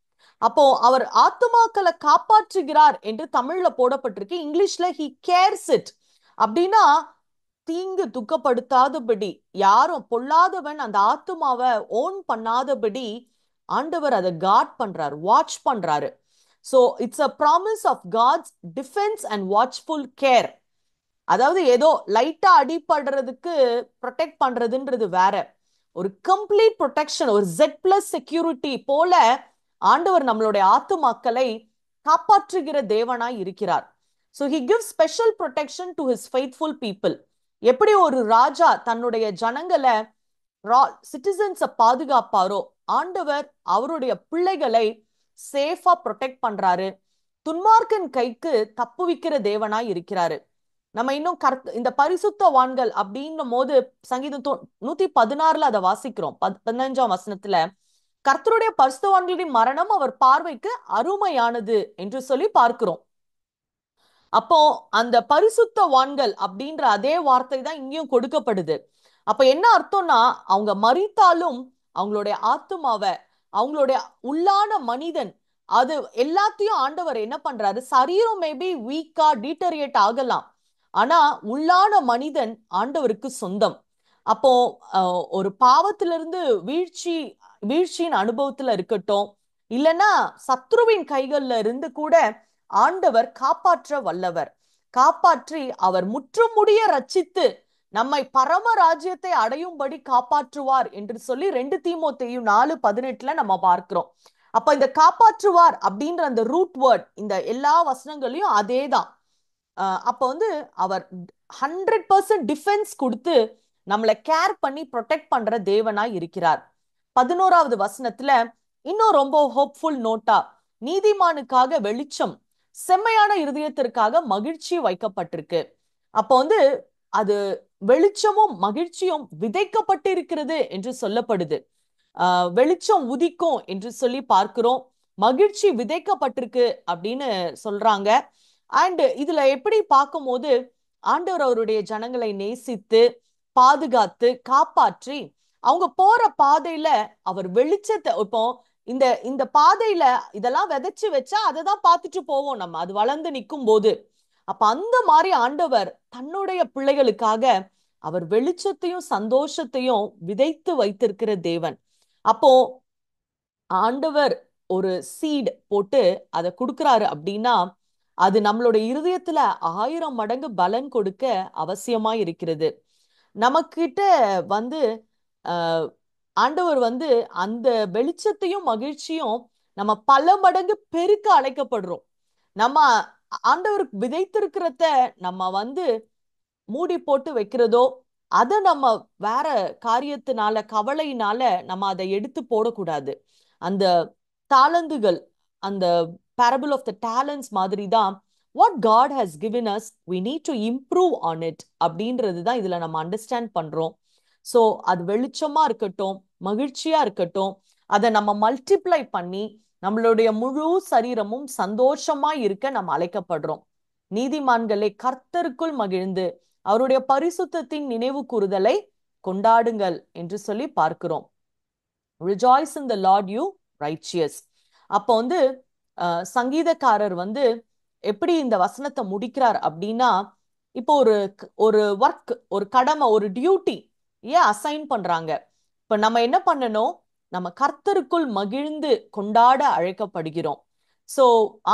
அப்போ அவர் ஆத்துமாக்களை காப்பாற்றுகிறார் என்று தமிழ்ல போடப்பட்டிருக்கு. இங்கிலீஷ்ல he cares it. அப்படின்னா தீங்கு துக்கப்படுத்தாதபடி, யாரும் பொல்லாதவன் அந்த ஆத்துமாவை ஓன் பண்ணாதபடி ஆண்டவர் அதை காட் பண்றாரு, வாட்ச் பண்றாரு. So it's a promise of God's defence and watchful care. அதாவது ஏதோ லைட்டா அடிபடுறதுக்கு ப்ரொடெக்ட் பண்றதுன்றது வேற. ஒரு கம்ப்ளீட் ப்ரொடெக்ஷன், ஒரு Z+ செக்யூரிட்டி போல ஆண்டவர் நம்மளுடைய ஆத்துமாக்களை காப்பாற்றுகிற தேவனாய் இருக்கிறார். So he gives special protection to his faithful people. எப்படி ஒரு ராஜா தன்னுடைய ஜனங்களை சிட்டிசன்ஸை பாதுகாப்பாரோ, ஆண்டவர் அவருடைய பிள்ளைகளை சேஃபா ப்ரொடெக்ட் பண்றாரு. துன்மார்க்கன் கைக்கு தப்புவிக்கிற தேவனாய் இருக்கிறாரு. நம்ம இன்னும் இந்த பரிசுத்தவான்கள் அப்படின்னும் போது சங்கீதம் 116 அதை வாசிக்கிறோம். 15ஆம் வசனத்துல கர்த்தருடைய பரிசுத்தவான்களின் மரணம் அவர் பார்வைக்கு அருமையானது என்று சொல்லி பார்க்கிறோம். அப்போ அந்த பரிசுத்தவான்கள் அப்படின்ற அதே வார்த்தை தான் இங்கேயும் கொடுக்கப்படுது. அப்ப என்ன அர்த்தம்னா, அவங்க மரித்தாலும் அவங்களுடைய ஆத்துமாவை, அவங்களுடைய உள்ளான மனிதன், அது எல்லாத்தையும் ஆண்டவர் என்ன பண்றாரு, சரீரம் மேபி வீக்கா டீட்டரியேட் ஆகலாம், ஆனா உள்ளான மனிதன் ஆண்டவருக்கு சொந்தம். அப்போ ஒரு பாவத்திலிருந்து வீழ்ச்சியின் அனுபவத்துல இருக்கட்டும், இல்லைன்னா சத்ருவின் கைகள்ல இருந்து கூட ஆண்டவர் காப்பாற்ற வல்லவர். காப்பாற்றி அவர் முற்றுமுடிய ரட்சித்து நம்மை பரம ராஜ்யத்தை அடையும்படி காப்பாற்றுவார் என்று சொல்லி 2 தீமோத்தேயு 4:18 நம்ம பார்க்கிறோம். அப்ப இந்த காப்பாற்றுவார் அப்படின்ற அந்த ரூட் வேர்ட் இந்த எல்லா வசனங்களையும் அதேதான். அப்ப வந்து அவர் 100% டிஃபென்ஸ் கொடுத்து நம்மளை கேர் பண்ணி ப்ரொடெக்ட் பண்ற தேவனாய் இருக்கிறார். 11ஆவது வசனத்துல இன்னும் ரொம்ப ஹோப்ஃபுல் நோட்டா, நீதிமானுக்காக வெளிச்சம், செம்மையான இருதயத்திற்காக மகிழ்ச்சி வைக்கப்பட்டிருக்கு. அப்போ வந்து அது வெளிச்சமும் மகிழ்ச்சியும் விதைக்கப்பட்டு இருக்கிறது என்று சொல்லப்படுது. வெளிச்சம் உதிக்கும் என்று சொல்லி பார்க்கிறோம், மகிழ்ச்சி விதைக்கப்பட்டிருக்கு அப்படின்னு சொல்றாங்க. அண்ட் இதுல எப்படி பார்க்கும்போது ஆண்டவர் அவருடைய ஜனங்களை நேசித்து பாதுகாத்து காப்பாற்றி அவங்க போற பாதையில அவர் வெளிச்சத்தை, இப்போ இந்த பாதையில இதெல்லாம் விதைச்சு வச்சா அதை தான் பார்த்துட்டு போவோம் நம்ம, அது வளர்ந்து நிற்கும் போது. அப்ப அந்த மாதிரி ஆண்டவர் தன்னுடைய பிள்ளைகளுக்காக அவர் வெளிச்சத்தையும் சந்தோஷத்தையும் விதைத்து வைத்திருக்கிற தேவன். அப்போ ஆண்டவர் ஒரு சீட் போட்டு அதை கொடுக்கிறாரு அப்படின்னா அது நம்மளுடைய இருதயத்துல 1000 மடங்கு பலன் கொடுக்க அவசியமா இருக்கிறது. நமக்கிட்ட வந்து ஆண்டவர் வந்து அந்த வெளிச்சத்தையும் மகிழ்ச்சியும் நம்ம பல மடங்கு பெருக்க அழைக்கப்படுறோம். நம்ம ஆண்டவருக்கு விதைத்திருக்கிறத நம்ம வந்து மூடி போட்டு வைக்கிறதோ, அதை நம்ம வேற காரியத்தினால கவலையினால நம்ம அதை எடுத்து போடக்கூடாது. அந்த தாளந்துகள், அந்த parable of the talents மாதிரி தான் what God has given us, we need to improve on it அப்படின்றது தான் இதுல நம்ம அண்டர்ஸ்டாண்ட் பண்றோம். ஸோ அது வெளிச்சமா இருக்கட்டும், மகிழ்ச்சியா இருக்கட்டும், அதை நம்ம மல்டிப்ளை பண்ணி நம்மளுடைய முழு சரீரமும் சந்தோஷமா இருக்க நம்ம அழைக்கப்படுறோம். நீதிமான்களை கர்த்தருக்குள் மகிழ்ந்து அவருடைய பரிசுத்தத்தின் நினைவு கூறுதலை கொண்டாடுங்கள் என்று சொல்லி பார்க்கிறோம். Rejoice in the Lord, you righteous. அப்போ வந்து சங்கீதக்காரர் வந்து எப்படி இந்த வசனத்தை முடிக்கிறார் அப்படின்னா, இப்போ ஒரு ஒர்க், ஒரு கடமை, ஒரு டியூட்டி அசைன் பண்றாங்க. இப்ப நம்ம என்ன பண்ணணும், நம்ம கர்த்தருக்குள் மகிழ்ந்து கொண்டாட அழைக்கப்படுகிறோம். சோ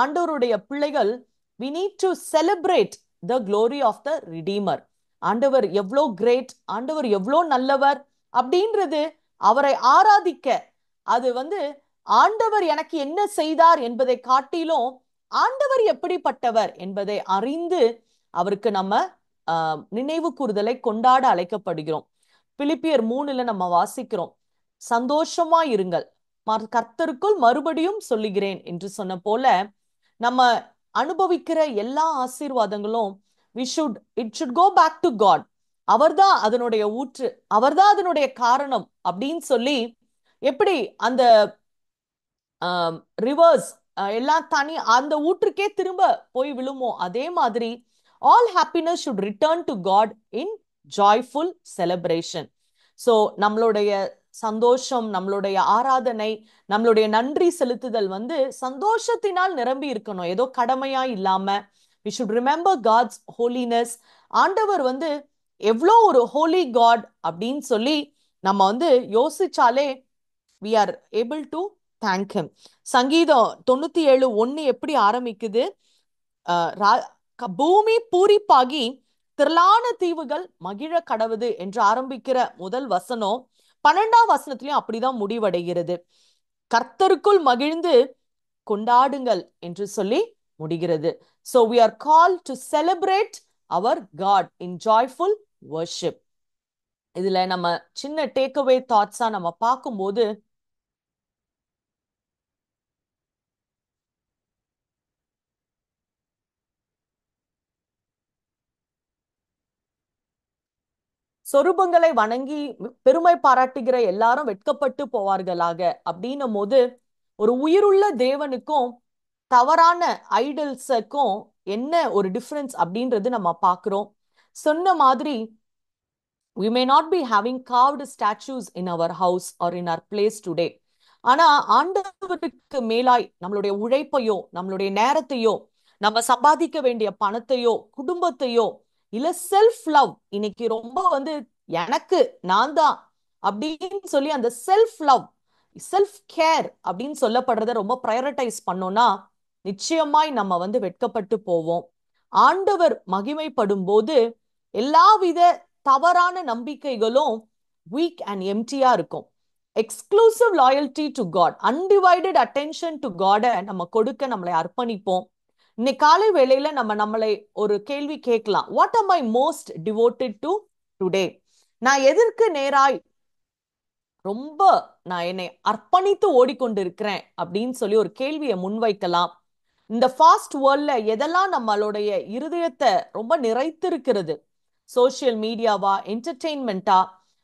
ஆண்டவருடைய பிள்ளைகள் we need to celebrate the glory of the Redeemer. ஆண்டவர் எவ்வளோ கிரேட், ஆண்டவர் எவ்வளோ நல்லவர் அப்படின்றது, அவரை ஆராதிக்க, அது வந்து ஆண்டவர் எனக்கு என்ன செய்தார் என்பதை காட்டிலும் ஆண்டவர் எப்படிப்பட்டவர் என்பதை அறிந்து அவருக்கு நம்ம நினைவு கூறுதலை கொண்டாட அழைக்கப்படுகிறோம். பிலிப்பியர் 3 நம்ம வாசிக்கிறோம், சந்தோஷமா இருங்கள், கர்த்தருக்குள் மறுபடியும் சொல்லுகிறேன் என்று சொன்ன போல நம்ம அனுபவிக்கிற எல்லா ஆசீர்வாதங்களும் it should go back to God. அவர்தான் அதனுடைய ஊற்று, அவர்தான் அதனுடைய காரணம் அப்படின்னு சொல்லி, எப்படி அந்த ரிவர்ஸ் எல்லாம் தனி அந்த ஊற்றுக்கே திரும்ப போய் விழுமோ, அதே மாதிரி all happiness should return to God in joyful celebration. So நம்மளுடைய சந்தோஷம், நம்மளுடைய ஆராதனை, நம்மளுடைய நன்றி செலுத்துதல் வந்து சந்தோஷத்தினால் நிரம்பி இருக்கணும், ஏதோ கடமையா இல்லாம. we should remember God's holiness. ஆண்டவர் வந்து எவ்வளோ ஒரு holy God அப்படின்னு சொல்லி நம்ம வந்து யோசிச்சாலே we are able to thank him. சங்கீதம் 97:1 எப்படி ஆரம்பிக்குது, பூமி பூரிப்பாகி திரளான தீவுகள் மகிழ கடவுது என்று ஆரம்பிக்கிற முதல் வசனம் 12ஆம் வசனத்திலையும் அப்படிதான் முடிவடைகிறது. கர்த்தருக்குள் மகிழ்ந்து கொண்டாடுங்கள் என்று சொல்லி முடிகிறது. So we are called to celebrate our God in joyful worship. இதுல நம்ம சின்ன டேக்அவே தாட்ஸா நம்ம பார்க்கும்போது சொரூபங்களை வணங்கி பெருமை பாராட்டுகிற எல்லாரும் வெட்கப்பட்டு போவார்களாக அப்படின்னும் போது ஒரு உயிருள்ள தேவனுக்கும் தவறான ஐடல்ஸுக்கும் என்ன ஒரு டிஃபரன்ஸ் அப்படின்றது நம்ம பார்க்கிறோம். சொன்ன மாதிரி we may not be having carved statues in our house or in our place today. ஆனா ஆண்டவருக்கு மேலாய் நம்மளுடைய உழைப்பையோ நம்மளுடைய நேரத்தையோ நம்ம சம்பாதிக்க வேண்டிய பணத்தையோ குடும்பத்தையோ இல்ல செல்ஃப் லவ், இன்னைக்கு ரொம்ப எனக்கு நான் தான் அப்படின்னு சொல்லி அந்த செல்ஃப் லவ் செல்ஃப் கேர் அப்படின்னு சொல்லப்படுறத ரொம்ப ப்ரையாரிட்டைஸ் பண்ணோம்னா நிச்சயமாய் நம்ம வெட்கப்பட்டு போவோம். ஆண்டவர் மகிமைப்படும் போது எல்லாவித தவறான நம்பிக்கைகளும் வீக் அண்ட் எம்டியா இருக்கும். Exclusive loyalty to God, undivided attention to காட நம்ம கொடுக்க நம்மளை அர்ப்பணிப்போம். இன்னைக்கு காலை வேளையில நம்ம நம்மளை ஒரு கேள்வி கேட்கலாம். வாட் ஆம் I most devoted to today? நான் எதற்கு நேராய் ரொம்ப நான் என்னை அர்ப்பணித்து ஓடிக்கொண்டிருக்கிறேன் அப்படின்னு சொல்லி ஒரு கேள்வியை முன்வைக்கலாம். இந்த ஃபாஸ்ட் வேர்ல்ட்ல எதெல்லாம் நம்மளுடைய இருதயத்தை ரொம்ப நிறைத்திருக்கிறது? சோசியல் மீடியாவா, என்டர்டெயின்மெண்டா?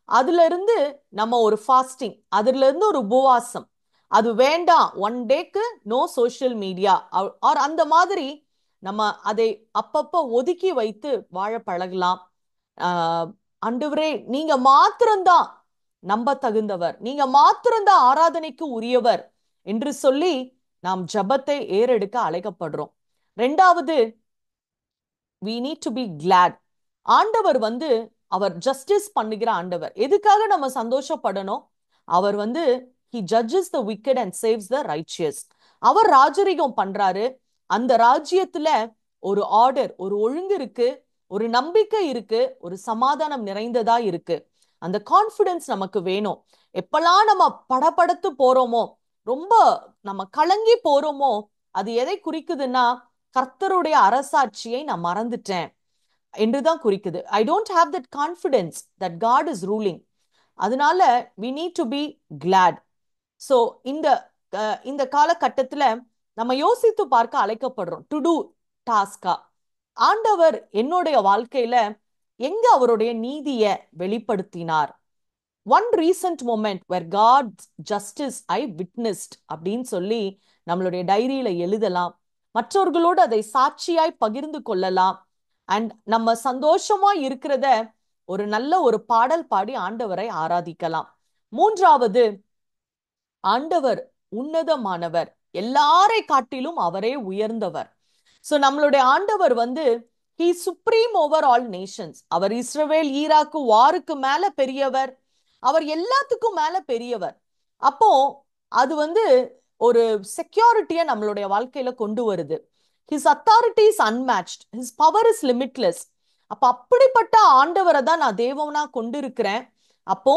அதுல இருந்து நம்ம ஒரு ஃபாஸ்டிங், அதுல இருந்து ஒரு உபவாசம், அது வேண்டாம், ஒன் டேக்கு நோ சோசியல் மீடியா ஆர் அந்த மாதிரி நம்ம அதை அப்பப்போ ஒதுக்கி வைத்து வாழ பழகலாம். ஆண்டவரே நீங்க மாத்திரம்தான் நம்ப தகுந்தவர், நீங்க மாத்திரம்தான் ஆராதனைக்கு உரியவர் என்று சொல்லி நாம் ஜபத்தை ஏறெடுக்க அழைக்கப்படுறோம். ரெண்டாவது, we need to be glad. ஆண்டவர் அவர் ஜஸ்டிஸ் பண்ணுகிற ஆண்டவர். எதுக்காக நம்ம சந்தோஷப்படணும்? அவர் he judges the wicked and saves the righteous. அவர் ராஜரீகம் பண்றாரு. அந்த ராஜ்யத்துல ஒரு ஆர்டர், ஒரு ஒழுங்கு இருக்கு, ஒரு நம்பிக்கை இருக்கு, ஒரு சமாதானம் நிறைந்ததா இருக்கு. அந்த கான்ஃபிடன்ஸ் நமக்கு வேணும். எப்பெல்லாம் நம்ம படபடத்து போறோமோ, ரொம்ப நம்ம கலங்கி போறோமோ, அது எதை குறிக்குதுன்னா கர்த்தருடைய அரசாட்சியை நான் மறந்துட்டேன் என்றுதான் குறிக்குது. I don't have that confidence that God is ruling. அதனால we need to be glad. So இந்த காலகட்டத்துல நம்ம யோசித்து பார்க்க அழைக்கப்படுறோம். டு டூ டாஸ்கா, ஆண்டவர் என்னுடைய வாழ்க்கையில எங்க அவருடைய நீதியை வெளிப்படுத்தினார்? One recent moment where God's justice I witnessed அப்படின்னு சொல்லி நம்மளுடைய டைரியில எழுதலாம். மற்றவர்களோடு அதை சாட்சியாய் பகிர்ந்து கொள்ளலாம். அண்ட் நம்ம சந்தோஷமா இருக்கிறத ஒரு நல்ல ஒரு பாடல் பாடி ஆண்டவரை ஆராதிக்கலாம். மூன்றாவது, ஆண்டவர் உன்னதமானவர், எல்லாரை காட்டிலும் அவரே உயர்ந்தவர். சோ நம்மளுடைய ஆண்டவர் he supreme over all nations. Our Israel Iraq வாருக்கு மேல பெரியவர், அவர் எல்லாத்துக்கும் மேல பெரியவர். அப்போ அது ஒரு செக்யூரிட்டியை நம்மளுடைய வாழ்க்கையில கொண்டு வருது. His authority is unmatched, his power is limitless. அப்ப அப்படிப்பட்ட ஆண்டவரை தான் நான் தேவனா கொண்டிருக்கிறேன். அப்போ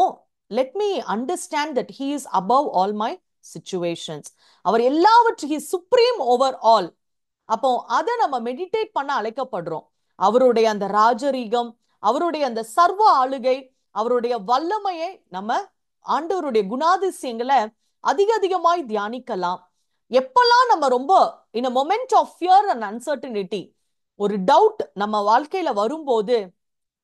let me understand that he is above all my situations. அவர் எல்லாவற்றையும் he is supreme over all. அப்போ அதை நம்ம மெடிடேட் பண்ண அழைக்கப்படுறோம். அவருடைய அந்த ராஜரீகம், அவருடைய அந்த சர்வ ஆளுகை, அவருடைய வல்லமையை நம்ம ஆண்டவருடைய குணாதிசயங்களை அதிகமாய் தியானிக்கலாம். எப்பெல்லாம் நம்ம ரொம்ப in a moment of fear and uncertainty, ஒரு டவுட் நம்ம வாழ்க்கையில வரும்போது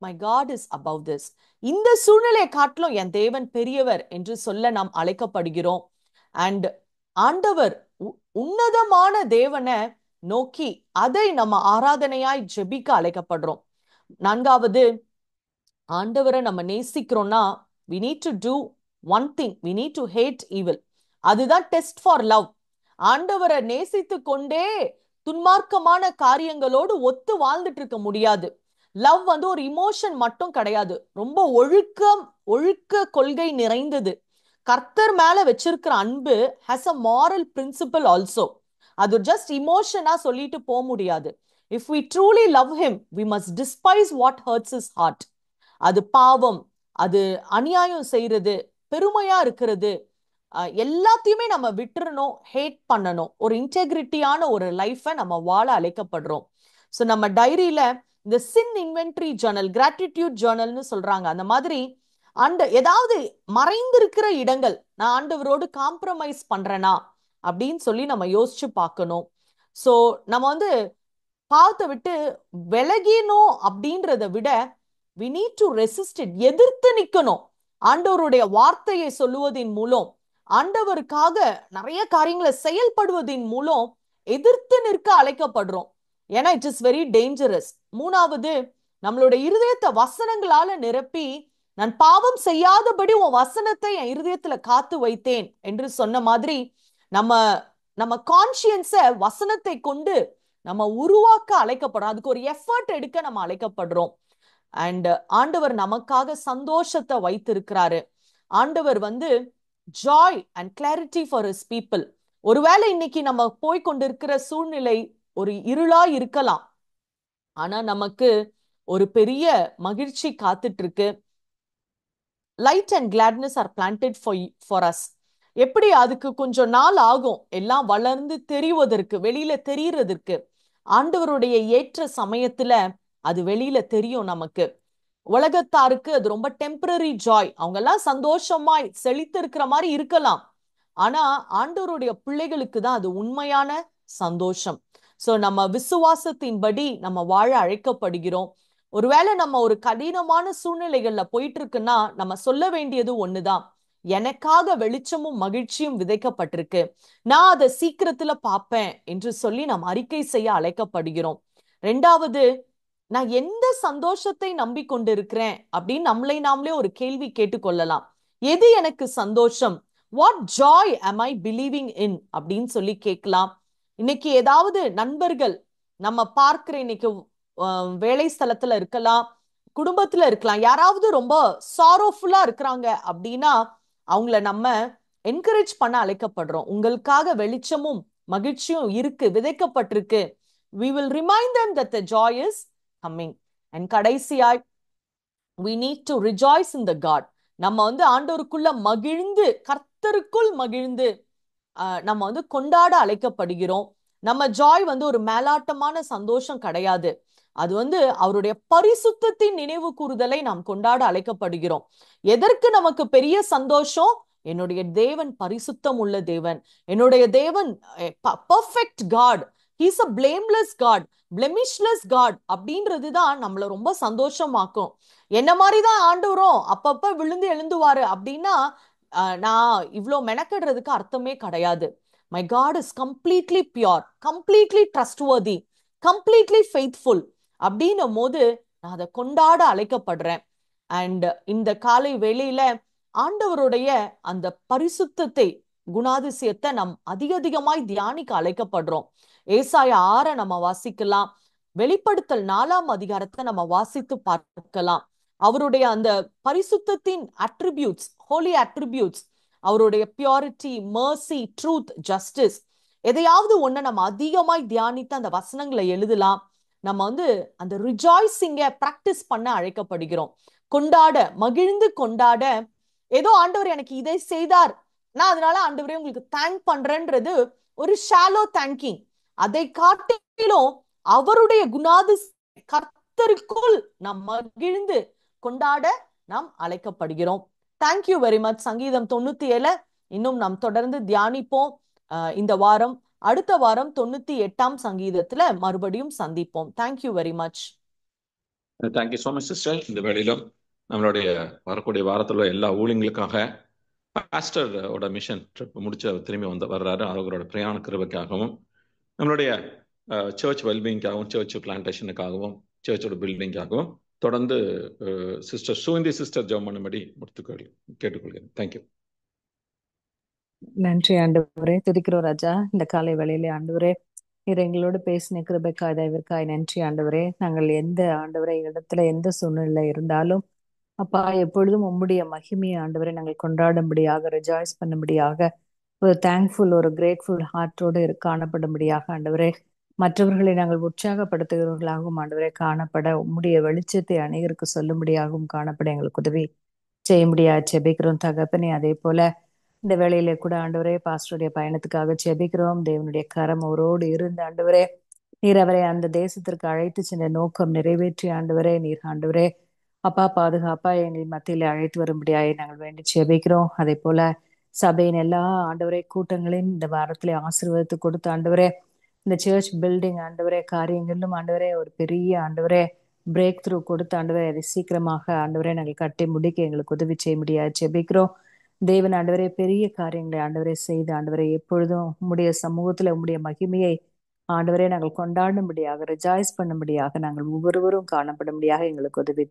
my God is above this, இந்த சூழ்நிலையை காட்டிலும் என் தேவன் பெரியவர் என்று சொல்ல நாம் அழைக்கப்படுகிறோம். அண்ட் ஆண்டவர் உன்னதமான தேவனை நோக்கி அதை நம்ம ஆராதனையாய் ஜெபிக்க அழைக்கப்படுறோம். நான்காவது, ஆண்டவரை நம்ம நேசிக்கிறோம்னா we need to do one thing, we need to hate evil. அதுதான் டெஸ்ட் ஃபார் லவ். ஆண்டவரை நேசித்து கொண்டே துன்மார்க்கமான காரியங்களோடு ஒத்து வாழ்ந்துட்டு இருக்க முடியாது. லவ் ஒரு இமோஷன் மட்டும் கிடையாது, ரொம்ப ஒழுக்க கொள்கை நிறைந்தது. கர்த்தர் மேல வச்சிருக்கிற அன்பு has a moral principle also. அது ஜஸ்ட் இமோஷனா சொல்லிட்டு போக முடியாது. If we truly love him, we must despise what hurts his heart. அது பாவம், அது அநியாயம் செய்யறது, பெருமையா இருக்கிறது, எல்லாத்தையுமே நம்ம விட்டுறணும், ஹேட் பண்ணணும். ஒரு இன்டெகிரிட்டியான ஒரு லைஃபை நம்ம வாழ அழைக்கப்படுறோம். ஸோ நம்ம டைரியில இந்த சின் இன்வென்ட்ரி ஜர்னல், கிராட்டிடியூட் ஜர்னல்னு சொல்றாங்க. அந்த மாதிரி ஏதாவது மறைந்திருக்கிற இடங்கள், நான் ஆண்டவரோடு காம்ப்ரமைஸ் பண்றேனா அப்படின்னு சொல்லி நம்ம யோசிச்சு பார்க்கணும். சோ நம்ம வந்து பாவத்தை விட்டு விலகினோம் அப்படின்றத விட we need to resist it, எதிர்த்து நிக்கணும். ஆண்டவருடைய வார்த்தையை சொல்லுவதின் மூலம், ஆண்டவருக்காக நிறைய காரியங்களை செயல்படுவதின் மூலம் எதிர்த்து நிற்க அழைக்கப்படுறோம். ஏன்னா இட் இஸ் வெரி டேஞ்சரஸ். மூணாவது, நம்மளுடைய இருதயத்தை வசனங்களால நிரப்பி, நான் பாவம் செய்யாதபடி உன் வசனத்தை என் இருதயத்துல காத்து வைத்தேன் என்று சொன்ன மாதிரி, நம்ம கான்சியன்ஸை வசனத்தை கொண்டு நம்ம உருவாக்க அழைக்கப்படுறோம். அதுக்கு ஒரு எஃபர்ட் எடுக்க நம்ம அழைக்கப்படுறோம். அண்ட் ஆண்டவர் நமக்காக சந்தோஷத்தை வைத்திருக்கிறாரு. ஆண்டவர் வந்து Joy and clarity for his people. ஒருவேளை இன்னைக்கு நம்ம போய் கொண்டிருக்கிற சூழ்நிலை ஒரு இருளா இருக்கலாம், ஆனா நமக்கு ஒரு பெரிய மகிழ்ச்சி காத்துட்டு இருக்கு. Light and gladness R planted for us. எப்படி அதுக்கு கொஞ்சம் நாள் ஆகும் எல்லாம் வளர்ந்து தெரிவதற்கு, வெளியில தெரியறதற்கு. ஆண்டவருடைய ஏற்ற சமயத்துல அது வெளியில தெரியும் நமக்கு. உலகத்தாருக்கு அது ரொம்ப டெம்பரரி ஜாய், அவங்க எல்லாம் சந்தோஷமாய் செழித்து இருக்கிற மாதிரி இருக்கலாம். ஆனா ஆண்டவருடைய பிள்ளைகளுக்கு தான் அது உண்மையான சந்தோஷம். சோ நம்ம விசுவாசத்தின்படி நம்ம வாழ அழைக்கப்படுகிறோம். ஒருவேளை நம்ம ஒரு கடினமான சூழ்நிலைகள்ல போயிட்டு இருக்குன்னா நம்ம சொல்ல வேண்டியது ஒண்ணுதான், எனக்காக வெளிச்சமும் மகிழ்ச்சியும் விதைக்கப்பட்டிருக்கு, நான் அதை சீக்கிரத்துல பார்ப்பேன் என்று சொல்லி நம்ம அறிக்கை செய்ய அழைக்கப்படுகிறோம். ரெண்டாவது, நான் எந்த சந்தோஷத்தை நம்பிக்கொண்டிருக்கிறேன் அப்படின்னு நம்மளை நாமளே ஒரு கேள்வி கேட்டுக்கொள்ளலாம். எது எனக்கு சந்தோஷம்? What Joy am I believing in அப்படின்னு சொல்லி கேட்கலாம். இன்னைக்கு ஏதாவது நண்பர்கள் நம்ம பார்க்கிற, இன்னைக்கு வேலை ஸ்தலத்துல இருக்கலாம், குடும்பத்துல இருக்கலாம், யாராவது ரொம்ப சாரோஃபுல்லா இருக்கிறாங்க அப்படின்னா அவங்கள நம்ம என்கரேஜ் பண்ண அழைக்கப்படுறோம். உங்களுக்காக வெளிச்சமும் மகிழ்ச்சியும் இருக்கு, விதைக்கப்பட்டிருக்கு. we will remind them that the joy is coming. and கடைசியாய் we need to rejoice in the God. நம்ம வந்து ஆண்டவருக்குள்ள மகிழ்ந்து, கர்த்தருக்குள் மகிழ்ந்து நம்ம வந்து கொண்டாட அழைக்கப்படுகிறோம். நம்ம ஜாய் வந்து ஒரு மேலாட்டமான சந்தோஷம் கிடையாது, அது வந்து அவருடைய பரிசுத்தத்தின் நினைவு கூறுதலை நாம் கொண்டாட அழைக்கப்படுகிறோம். எதற்கு நமக்கு பெரிய சந்தோஷம்? என்னுடைய தேவன் பரிசுத்தம் உள்ள தேவன், என்னுடைய தேவன் perfect God, he's a blameless God, blemishless God அப்படின்றதுதான் நம்மள ரொம்ப சந்தோஷமாக்கும். என்ன மாதிரிதான் ஆண்டவரும் அப்பப்ப விழுந்து எழுந்துவாரு அப்படின்னா நான் இவ்வளோ மெனக்கடுறதுக்கு அர்த்தமே கிடையாது. My God is completely pure, completely trustworthy, completely faithful அப்படின்னும் போது நான் அதை கொண்டாட அழைக்கப்படுறேன். அண்ட் இந்த காலை வேளையில ஆண்டவருடைய அந்த பரிசுத்தத்தை, குணாதிசயத்தை நம் அதிகமாய் தியானிக்க அழைக்கப்படுறோம். ஏசாயா 6 நம்ம வாசிக்கலாம், வெளிப்படுத்தல் 4ஆம் அதிகாரத்தை நம்ம வாசித்து பார்க்கலாம். அவருடைய அந்த பரிசுத்தத்தின் அட்ரிபியூட்ஸ், ஹோலி அட்ரிபியூட்ஸ், அவருடைய பியூரிட்டி, மர்சி, ட்ரூத், ஜஸ்டிஸ், எதையாவது ஒண்ணு நம்ம அதிகமாய் தியானித்து அந்த வசனங்களை எழுதலாம். நம்ம வந்து அந்த ரிஜாய்சிங்க பிராக்டிஸ் பண்ண அழைக்கப்படுகிறோம். கொண்டாட, மகிழ்ந்து கொண்டாட. ஏதோ ஆண்டவர் எனக்கு இதை செய்தார், நான் அதனால ஆண்டவரே உங்களுக்கு தேங்க் பண்றேன்றது ஒரு ஷாலோ தேங்கிங். அதை காட்டிலும் அவருடைய கர்த்தருக்குள் நாம் மகிழ்ந்து கொண்டாட நாம் அழைக்கப்படுகிறோம். Thank you very much. சங்கீதம் 97 இன்னும் நாம் தொடர்ந்து தியானிப்போம். இந்த வாரம், அடுத்த வாரம் 98ஆம் சங்கீதத்துல மறுபடியும் சந்திப்போம். Thank you very much. Thank you so much sister. இந்த வேளையிலும் நம்மளுடைய வரக்கூடிய வாரத்தில் எல்லா ஊழியங்களுக்காக பாஸ்டரோட மிஷன் ட்ரிப் முடிச்சு அவர் திரும்பி வர்றாரு. அவரோட பிரயாண கிருபைக்காகவும், நம்மளுடைய சர்ச் வெல்பீயிங்காகவும், சர்ச் பிளான்டேஷனுக்காகவும், சர்ச்சோட பில்டிங்காகவும் தொடர்ந்து சிஸ்டர் சுகந்தி சிஸ்டர் ஜெபம் பண்ணும்படி கேட்டுக்கொள்கிறேன். தேங்க்யூ. நன்றி ஆண்டவரே, துதிக்கிறோம் ராஜா. இந்த காலை வேளையிலே ஆண்டவரே, நீர் எங்களோடு பேசின கிருபைக்காய், தயவிற்காய் நன்றி ஆண்டவரே. நாங்கள் எந்த ஆண்டவரே இடத்துல, எந்த சூழ்நிலை இருந்தாலும் அப்பா, எப்பொழுதும் உம்முடைய மகிமையை ஆண்டவரை நாங்கள் கொண்டாடும்படியாக, ரிஜாய்ஸ் பண்ணும்படியாக, ஒரு தேங்க்ஃபுல், ஒரு கிரேட்ஃபுல் ஹார்ட்டோடு காணப்படும்படியாக ஆண்டவரே, மற்றவர்களை நாங்கள் உற்சாகப்படுத்துகிறவர்களாகவும் ஆண்டவரை காணப்பட, உம்முடைய வெளிச்சத்தை அநேகருக்கு சொல்லும்படியாகவும் காணப்பட எங்களுக்கு உதவி செய்ய முடியாது செபிக்கிறோம் தகப்பனே. அதே போல இந்த வேளையிலே கூட ஆண்டவரே, பாஸ்டருடைய பயணத்துக்காக செபிக்கிறோம். தேவனுடைய கரம் அவரோடு இருந்து ஆண்டவரே நீர் அவரை அந்த தேசத்திற்கு அழைத்து சென்ற நோக்கம் நிறைவேற்றி ஆண்டவரே, நீர் ஆண்டவரே அப்பா பாதுகாப்பா எங்கள் மத்தியில் அழைத்து வரும்படியாய் நாங்கள் வேண்டி ஜெபிக்கிறோம். அதே போல சபையின் எல்லா ஆண்டவரே கூட்டங்களையும் இந்த வாரத்திலே ஆசீர்வதித்து கொடுத்து ஆண்டவரே, இந்த சர்ச் பில்டிங் ஆண்டவரே காரியங்களிலும் ஆண்டவரே ஒரு பெரிய ஆண்டவரே பிரேக் த்ரூ கொடுத்து ஆண்டவரே அதை சீக்கிரமாக ஆண்டவரே நாங்கள் கட்டி முடிக்க எங்களுக்கு உதவி செய்ய முடியாது ஜெபிக்கிறோம். தேவன் ஆண்டவரே பெரிய காரியங்களை ஆண்டவரே செய்து ஆண்டவரே எப்பொழுதும் உம்முடைய சமூகத்துல உம்முடைய மகிமையை ஆண்டவரே நாங்கள் கொண்டாடும்படியாக ரிஜாய்ஸ் பண்ணும்படியாக நாங்கள் ஒவ்வொருவரும் காணப்படும்படியாக எங்களுக்கு உதவி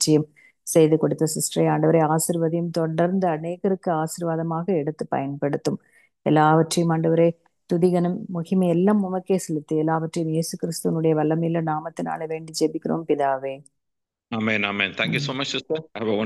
செய்து கொடுத்த சிஸ்டரை ஆண்டவரை ஆசீர்வதியும் தொடர்ந்து அநேகருக்கு ஆசீர்வாதமாக எடுத்து பயன்படுத்தும். எல்லாவற்றையும் ஆண்டவரே துதிகனும் மகிமை எல்லாம் உமக்கே செலுத்தி எல்லாவற்றையும் இயேசு கிறிஸ்துவனுடைய வல்லமையுள்ள நாமத்தினாலே வேண்டி ஜெபிக்கிறோம் பிதாவே. Amen. Amen. Thank you so much, sister. Have a